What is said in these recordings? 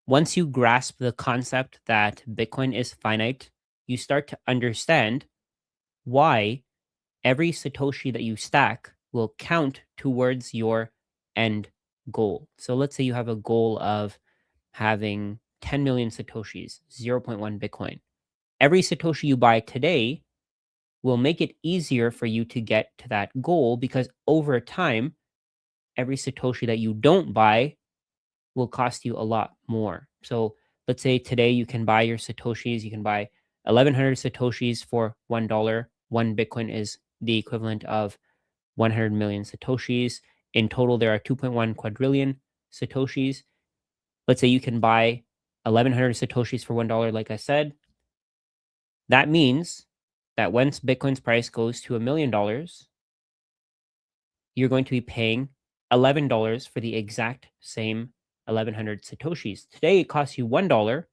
Once you grasp the concept that Bitcoin is finite, you start to understand why every Satoshi that you stack will count towards your end goal. So let's say you have a goal of having 10 million Satoshis, zero point 0.1 Bitcoin. Every Satoshi you buy today will make it easier for you to get to that goal because over time, every Satoshi that you don't buy will cost you a lot more. So let's say today you can buy your Satoshis, you can buy 1,100 Satoshis for $1. One Bitcoin is the equivalent of 100 million Satoshis. In total, there are 2.1 quadrillion Satoshis. Let's say you can buy 1,100 Satoshis for $1, like I said. That means that once Bitcoin's price goes to $1 million, you're going to be paying $11 for the exact same 1,100 Satoshis. Today, it costs you $1,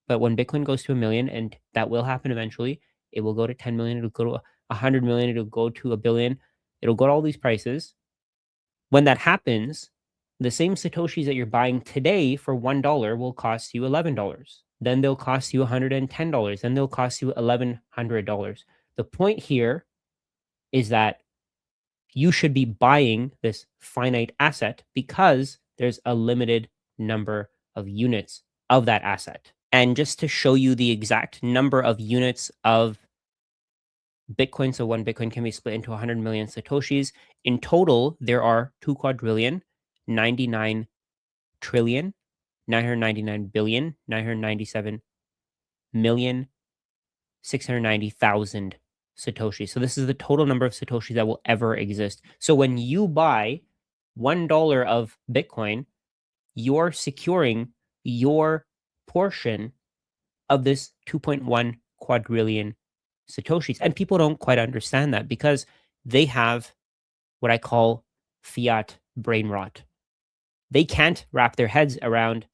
but when Bitcoin goes to 1 million, and that will happen eventually, it will go to 10 million, it'll go to 100 million, it'll go to a billion, it'll go to all these prices. When that happens, the same Satoshis that you're buying today for $1 will cost you $11. Then they'll cost you $110. Then they'll cost you $1,100. The point here is that you should be buying this finite asset because there's a limited number of units of that asset. And just to show you the exact number of units of Bitcoin, so one Bitcoin can be split into 100 million Satoshis. In total, there are 2 quadrillion, 99 trillion, 999 billion, 997 million, 690,000 Satoshis. So this is the total number of Satoshis that will ever exist. So when you buy $1 of Bitcoin, you're securing your portion of this 2.1 quadrillion Satoshis. And people don't quite understand that because they have what I call fiat brain rot. They can't wrap their heads around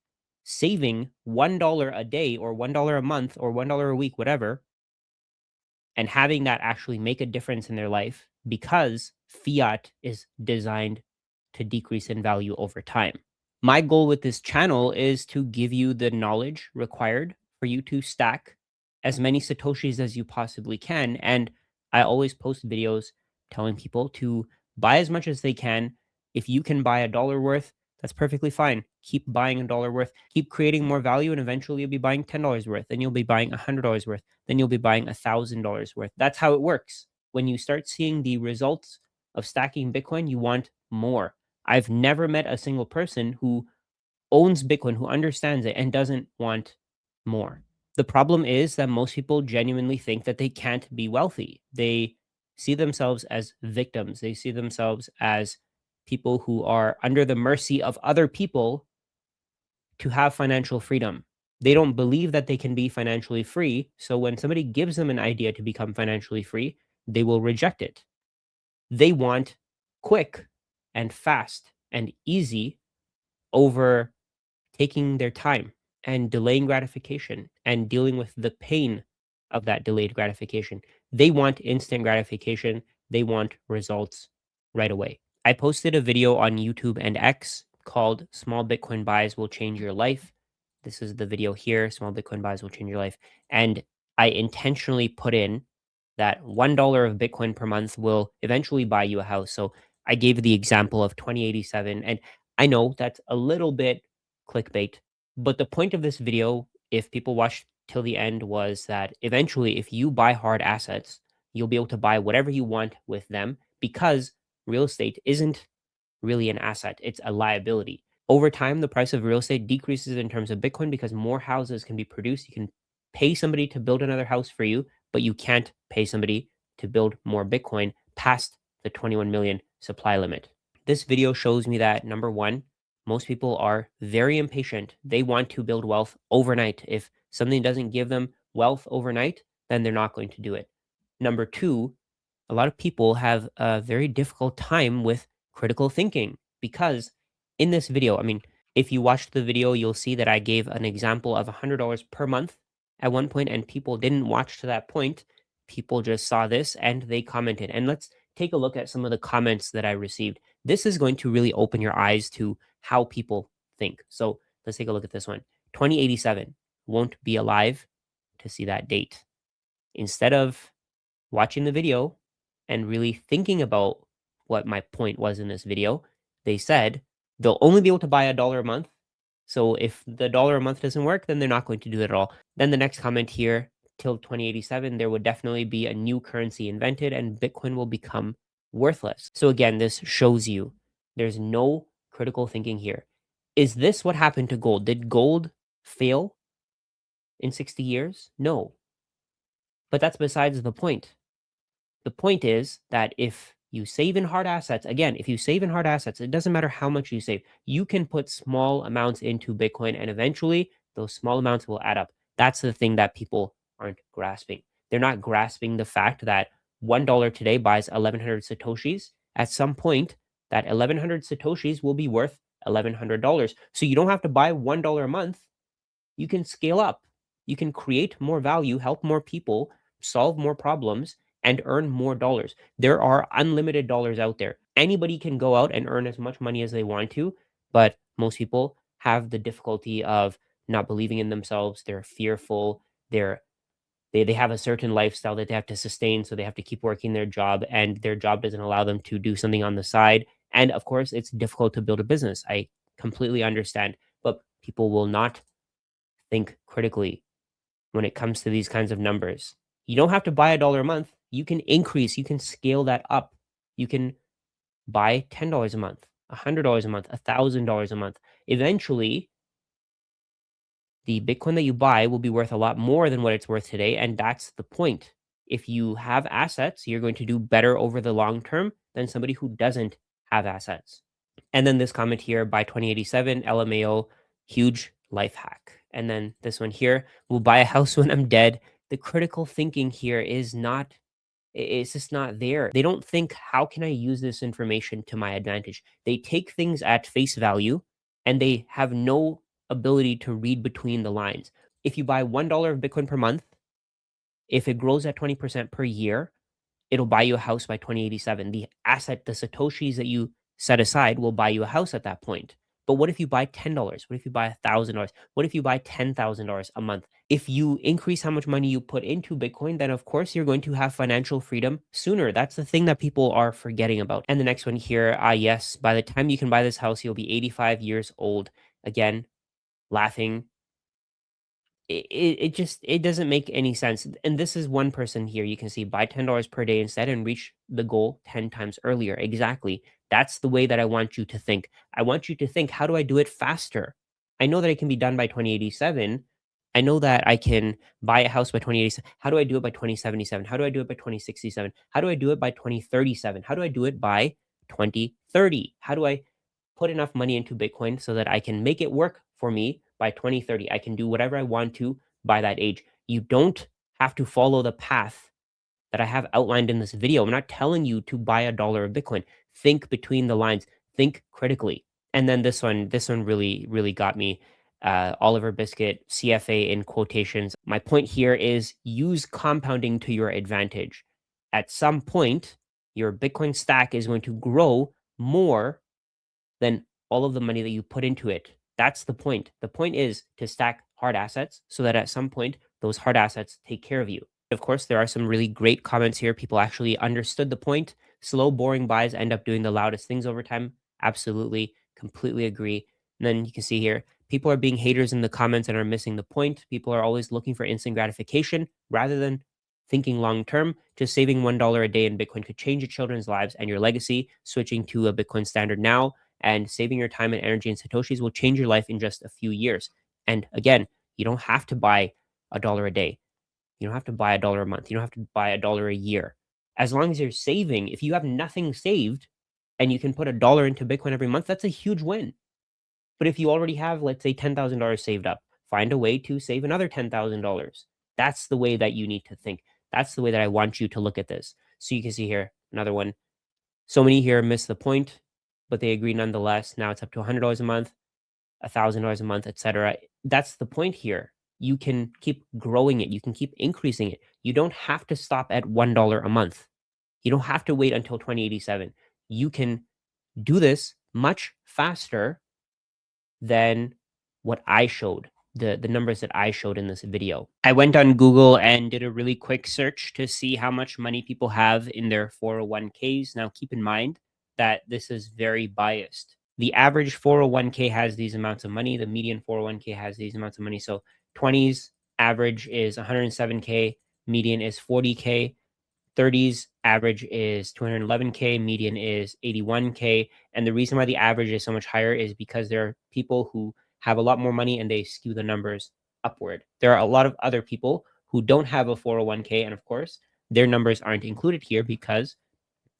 saving $1 a day or $1 a month or $1 a week, whatever, and having that actually make a difference in their life because fiat is designed to decrease in value over time. My goal with this channel is to give you the knowledge required for you to stack as many Satoshis as you possibly can. And I always post videos telling people to buy as much as they can. If you can buy $1 worth, that's perfectly fine. Keep buying $1 worth, keep creating more value, and eventually you'll be buying $10 worth. Then you'll be buying $100 worth. Then you'll be buying $1,000 worth. That's how it works. When you start seeing the results of stacking Bitcoin, you want more. I've never met a single person who owns Bitcoin, who understands it, and doesn't want more. The problem is that most people genuinely think that they can't be wealthy. They see themselves as victims. They see themselves as people who are under the mercy of other people to have financial freedom. They don't believe that they can be financially free. So when somebody gives them an idea to become financially free, they will reject it. They want quick and fast and easy over taking their time and delaying gratification and dealing with the pain of that delayed gratification. They want instant gratification. They want results right away. I posted a video on YouTube and X called Small Bitcoin Buys Will Change Your Life. This is the video here, Small Bitcoin Buys Will Change Your Life. And I intentionally put in that $1 of Bitcoin per month will eventually buy you a house. So I gave the example of 2087. And I know that's a little bit clickbait, but the point of this video, if people watched till the end, was that eventually, if you buy hard assets, you'll be able to buy whatever you want with them because real estate isn't really an asset, it's a liability. Over time, the price of real estate decreases in terms of Bitcoin because more houses can be produced. You can pay somebody to build another house for you, but you can't pay somebody to build more Bitcoin past the 21 million supply limit. This video shows me that, number one, most people are very impatient. They want to build wealth overnight. If something doesn't give them wealth overnight, then they're not going to do it. Number two, a lot of people have a very difficult time with critical thinking because in this video, I mean, if you watched the video, you'll see that I gave an example of $100 per month at one point, and people didn't watch to that point. People just saw this and they commented. And let's take a look at some of the comments that I received. This is going to really open your eyes to how people think. So let's take a look at this one. 2087. Won't be alive to see that date. Instead of watching the video and really thinking about what my point was in this video, they said they'll only be able to buy $1 a month. So if the dollar a month doesn't work, then they're not going to do it at all. Then the next comment here, till 2087, there would definitely be a new currency invented and Bitcoin will become worthless. So again, this shows you there's no critical thinking here. Is this what happened to gold? Did gold fail in 60 years? No. But that's besides the point. The point is that if you save in hard assets, again, if you save in hard assets, it doesn't matter how much you save. You can put small amounts into Bitcoin and eventually those small amounts will add up. That's the thing that people aren't grasping. They're not grasping the fact that $1 today buys 1,100 Satoshis. At some point, that 1,100 Satoshis will be worth $1,100. So you don't have to buy $1 a month. You can scale up. You can create more value, help more people, solve more problems, and earn more dollars. There are unlimited dollars out there. Anybody can go out and earn as much money as they want to, but most people have the difficulty of not believing in themselves. They're fearful. They have a certain lifestyle that they have to sustain, so they have to keep working their job, and their job doesn't allow them to do something on the side. And of course, it's difficult to build a business. I completely understand, but people will not think critically when it comes to these kinds of numbers. You don't have to buy $1 a month. You can increase, you can scale that up. You can buy $10 a month, $100 a month, $1,000 a month. Eventually, the Bitcoin that you buy will be worth a lot more than what it's worth today. And that's the point. If you have assets, you're going to do better over the long term than somebody who doesn't have assets. And then this comment here, by 2087, LMAO, huge life hack. And then this one here, will buy a house when I'm dead. The critical thinking here is not, it's just not there. They don't think, how can I use this information to my advantage? They take things at face value and they have no ability to read between the lines. If you buy $1 of Bitcoin per month, if it grows at 20% per year, it'll buy you a house by 2087. The asset, the Satoshis that you set aside will buy you a house at that point. But what if you buy $10? What if you buy $1,000? What if you buy $10,000 a month? If you increase how much money you put into Bitcoin, then of course you're going to have financial freedom sooner. That's the thing that people are forgetting about. And the next one here, yes, by the time you can buy this house, you'll be 85 years old. Again, laughing, it just, it doesn't make any sense. And this is one person here. You can see buy $10 per day instead and reach the goal 10 times earlier. Exactly. That's the way that I want you to think. I want you to think, how do I do it faster? I know that it can be done by 2087. I know that I can buy a house by 2087. How do I do it by 2077? How do I do it by 2067? How do I do it by 2037? How do I do it by 2030? How do I put enough money into Bitcoin so that I can make it work for me by 2030? I can do whatever I want to by that age. You don't have to follow the path that I have outlined in this video. I'm not telling you to buy $1 of Bitcoin. Think between the lines, think critically. And then this one really, really got me. Oliver Biscuit, CFA in quotations. My point here is use compounding to your advantage. At some point, your Bitcoin stack is going to grow more than all of the money that you put into it. That's the point. The point is to stack hard assets so that at some point, those hard assets take care of you. Of course, there are some really great comments here. People actually understood the point. Slow, boring buys end up doing the loudest things over time. Absolutely, completely agree. And then you can see here, people are being haters in the comments and are missing the point. People are always looking for instant gratification rather than thinking long term. Just saving $1 a day in Bitcoin could change your children's lives and your legacy. Switching to a Bitcoin standard now and saving your time and energy in Satoshis will change your life in just a few years. And again, you don't have to buy $1 a day. You don't have to buy $1 a month. You don't have to buy $1 a year. As long as you're saving, if you have nothing saved and you can put $1 into Bitcoin every month, that's a huge win. But if you already have, let's say, $10,000 saved up, find a way to save another $10,000. That's the way that you need to think. That's the way that I want you to look at this. So you can see here, another one. So many here miss the point, but they agree nonetheless. Now it's up to $100 a month, $1,000 a month, etc. That's the point here. You can keep growing it. You can keep increasing it. You don't have to stop at $1 a month. You don't have to wait until 2087. You can do this much faster than what I showed. the numbers that I showed in this video. I went on Google and did a really quick search to see how much money people have in their 401ks. Now, keep in mind that this is very biased. The average 401k has these amounts of money. The median 401k has these amounts of money. So 20s average is 107k, median is 40k, 30s average is 211k, median is 81k. And the reason why the average is so much higher is because there are people who have a lot more money and they skew the numbers upward. There are a lot of other people who don't have a 401k, and of course, their numbers aren't included here because,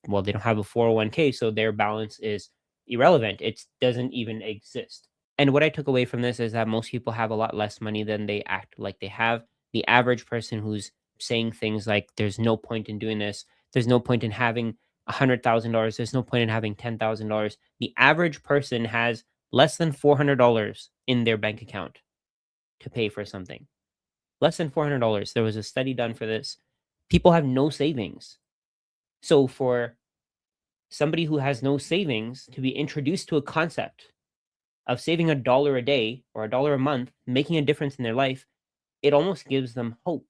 well, they don't have a 401k, so their balance is irrelevant. It doesn't even exist. And what I took away from this is that most people have a lot less money than they act like they have. The average person who's saying things like, there's no point in doing this, there's no point in having $100,000, there's no point in having $10,000. The average person has less than $400 in their bank account to pay for something. Less than $400. There was a study done for this. People have no savings. So for somebody who has no savings to be introduced to a concept of saving $1 a day or $1 a month, making a difference in their life, it almost gives them hope.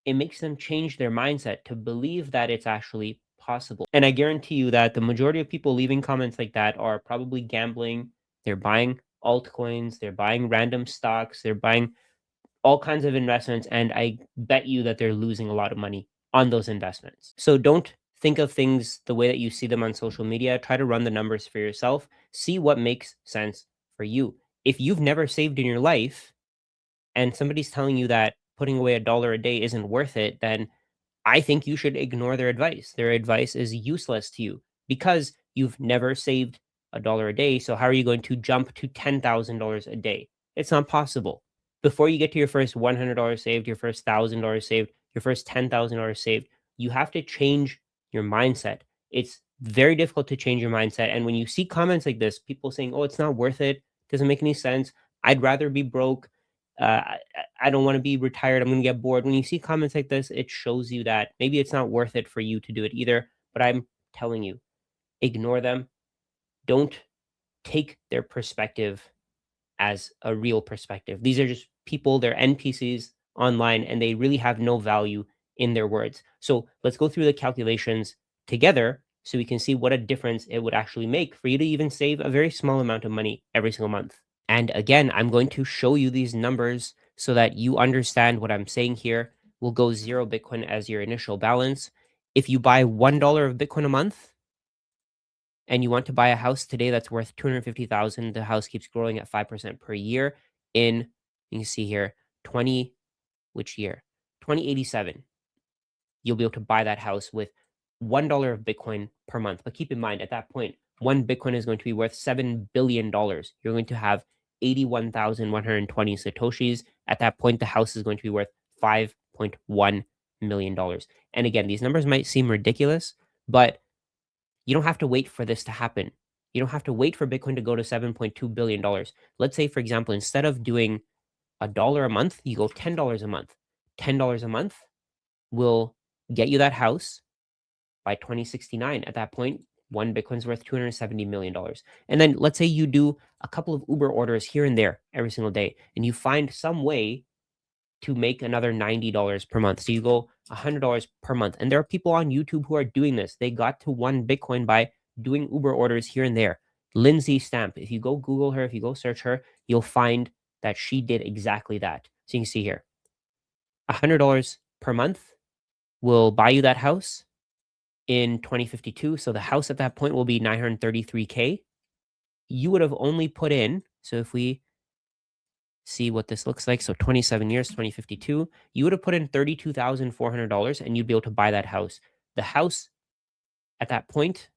It makes them change their mindset to believe that it's actually possible. And I guarantee you that the majority of people leaving comments like that are probably gambling. They're buying altcoins, they're buying random stocks, they're buying all kinds of investments. And I bet you that they're losing a lot of money on those investments. So don't think of things the way that you see them on social media. Try to run the numbers for yourself. See what makes sense for you. If you've never saved in your life and somebody's telling you that putting away $1 a day isn't worth it, then I think you should ignore their advice. Their advice is useless to you because you've never saved $1 a day. So how are you going to jump to $10,000 a day? It's not possible. Before you get to your first $100 saved, your first $1,000 saved, your first $10,000 saved, you have to change your mindset. It's very difficult to change your mindset. And when you see comments like this, people saying, "Oh, it's not worth it. Doesn't make any sense. I'd rather be broke. I don't want to be retired. I'm going to get bored." When you see comments like this, it shows you that maybe it's not worth it for you to do it either. But I'm telling you, ignore them. Don't take their perspective as a real perspective. These are just people, they're NPCs online, and they really have no value in their words. So let's go through the calculations together so we can see what a difference it would actually make for you to even save a very small amount of money every single month. And again, I'm going to show you these numbers so that you understand what I'm saying here. We'll go 0 Bitcoin as your initial balance. If you buy $1 of Bitcoin a month and you want to buy a house today that's worth 250,000, the house keeps growing at 5% per year in, you can see here, which year? 2087. You'll be able to buy that house with $1 of Bitcoin per month. But keep in mind, at that point, one Bitcoin is going to be worth $7 billion. You're going to have 81,120 Satoshis. At that point, the house is going to be worth $5.1 million. And again, these numbers might seem ridiculous, but you don't have to wait for this to happen. You don't have to wait for Bitcoin to go to $7.2 billion. Let's say, for example, instead of doing $1 a month, you go $10 a month. $10 a month will get you that house by 2069. At that point, one Bitcoin's worth $270 million. And then let's say you do a couple of Uber orders here and there every single day, and you find some way to make another $90 per month. So you go $100 per month. And there are people on YouTube who are doing this. They got to one Bitcoin by doing Uber orders here and there. Lindsay Stamp, if you go Google her, if you go search her, you'll find that she did exactly that. So you can see here, $100 per month will buy you that house in 2052. So the house at that point will be 933K. You would have only put in, so if we see what this looks like, so 27 years, 2052, you would have put in $32,400 and you'd be able to buy that house. The house at that point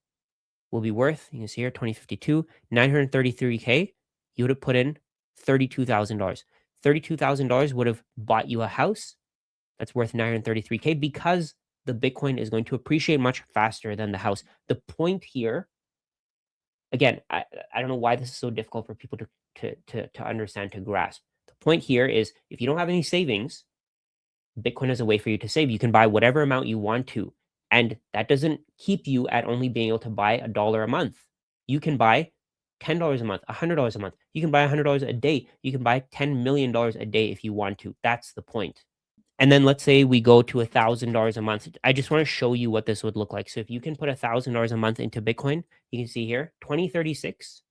will be worth, you can see here, 2052, 933K. You would have put in $32,000. $32,000 would have bought you a house that's worth 933K because the Bitcoin is going to appreciate much faster than the house. The point here, again, I don't know why this is so difficult for people to understand, to grasp. The point here is if you don't have any savings, Bitcoin is a way for you to save. You can buy whatever amount you want to. And that doesn't keep you at only being able to buy $1 a month. You can buy $10 a month, $100 a month. You can buy $100 a day. You can buy $10 million a day if you want to. That's the point. And then let's say we go to $1,000 a month. I just want to show you what this would look like. So if you can put $1,000 a month into Bitcoin, you can see here, 2036,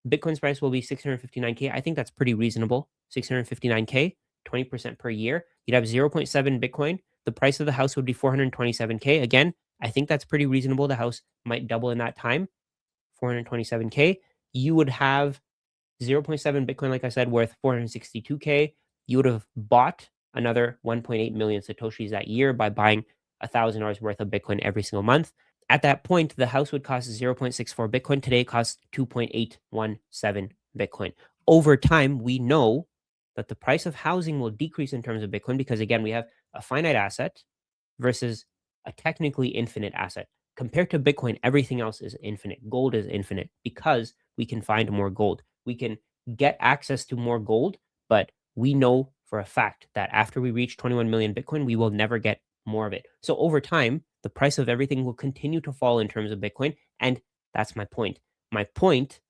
Bitcoin's price will be 659K. I think that's pretty reasonable. 659K, 20% per year. You'd have 0.7 Bitcoin. The price of the house would be 427K. Again, I think that's pretty reasonable. The house might double in that time. 427K. You would have 0.7 Bitcoin, like I said, worth 462K. You would have bought another 1.8 million Satoshis that year by buying $1,000 worth of Bitcoin every single month. At that point, the house would cost 0.64 Bitcoin. Today, it costs 2.817 Bitcoin. Over time, we know that the price of housing will decrease in terms of Bitcoin because, again, we have a finite asset versus a technically infinite asset. Compared to Bitcoin, everything else is infinite. Gold is infinite because we can find more gold. We can get access to more gold, but we know for a fact that after we reach 21 million Bitcoin, we will never get more of it. So over time, the price of everything will continue to fall in terms of Bitcoin. And that's my point. My point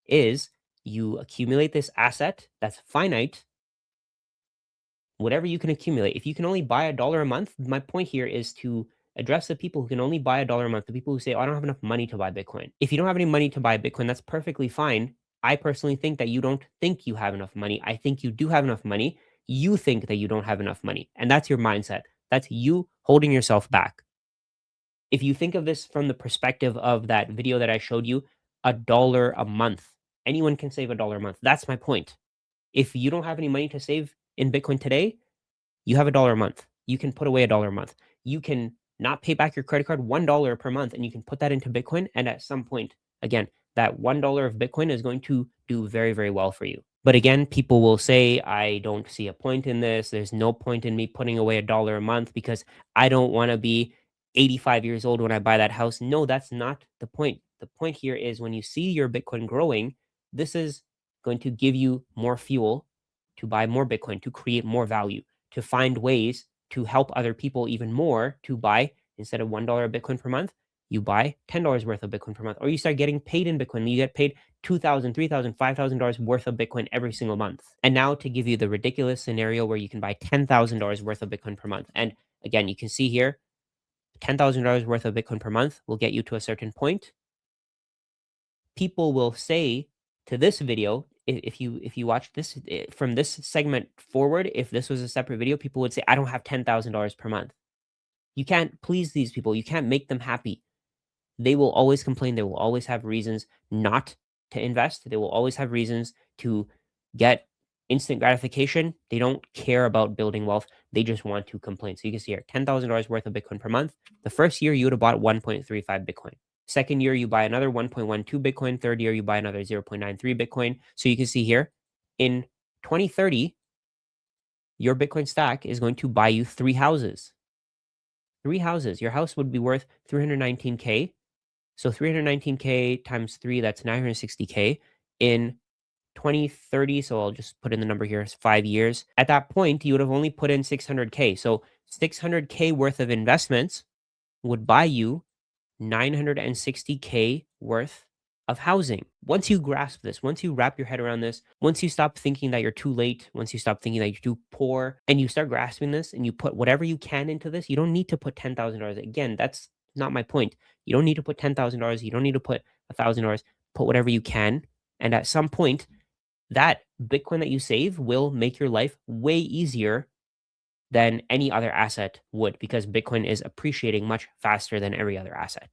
is you accumulate this asset that's finite, whatever you can accumulate. If you can only buy $1 a month, my point here is to address the people who can only buy $1 a month, the people who say, oh, I don't have enough money to buy Bitcoin. If you don't have any money to buy Bitcoin, that's perfectly fine. I personally think that you don't think you have enough money. I think you do have enough money. You think that you don't have enough money. And that's your mindset. That's you holding yourself back. If you think of this from the perspective of that video that I showed you, $1 a month, anyone can save $1 a month. That's my point. If you don't have any money to save in Bitcoin today, you have $1 a month. You can put away $1 a month. You can not pay back your credit card $1 per month, and you can put that into Bitcoin. And at some point, again, that $1 of Bitcoin is going to do very, very well for you. But again, people will say, I don't see a point in this. There's no point in me putting away $1 a month because I don't want to be 85 years old when I buy that house. No, that's not the point. The point here is when you see your Bitcoin growing, this is going to give you more fuel to buy more Bitcoin, to create more value, to find ways to help other people even more to buy. Instead of $1 Bitcoin per month, you buy $10 worth of Bitcoin per month, or you start getting paid in Bitcoin. You get paid $2,000, $3,000, $5,000 worth of Bitcoin every single month. And now to give you the ridiculous scenario where you can buy $10,000 worth of Bitcoin per month. And again, you can see here, $10,000 worth of Bitcoin per month will get you to a certain point. People will say to this video, if you watch this from this segment forward, if this was a separate video, people would say, I don't have $10,000 per month. You can't please these people. You can't make them happy. They will always complain. They will always have reasons not to invest. They will always have reasons to get instant gratification. They don't care about building wealth. They just want to complain. So you can see here, $10,000 worth of Bitcoin per month. The first year you would have bought 1.35 Bitcoin. Second year, you buy another 1.12 Bitcoin. Third year, you buy another 0.93 Bitcoin. So you can see here, in 2030, your Bitcoin stack is going to buy you 3 houses. 3 houses. Your house would be worth 319K. So 319K times 3, that's 960K. In 2030, so I'll just put in the number here, it's 5 years. At that point, you would have only put in 600K. So 600K worth of investments would buy you 960K worth of housing. Once you grasp this, once you wrap your head around this, once you stop thinking that you're too late, once you stop thinking that you're too poor, and you start grasping this and you put whatever you can into this, you don't need to put $10,000. Again, that's not my point. You don't need to put $10,000. You don't need to put $1,000. Put whatever you can. And at some point, that Bitcoin that you save will make your life way easier than any other asset would, because Bitcoin is appreciating much faster than every other asset.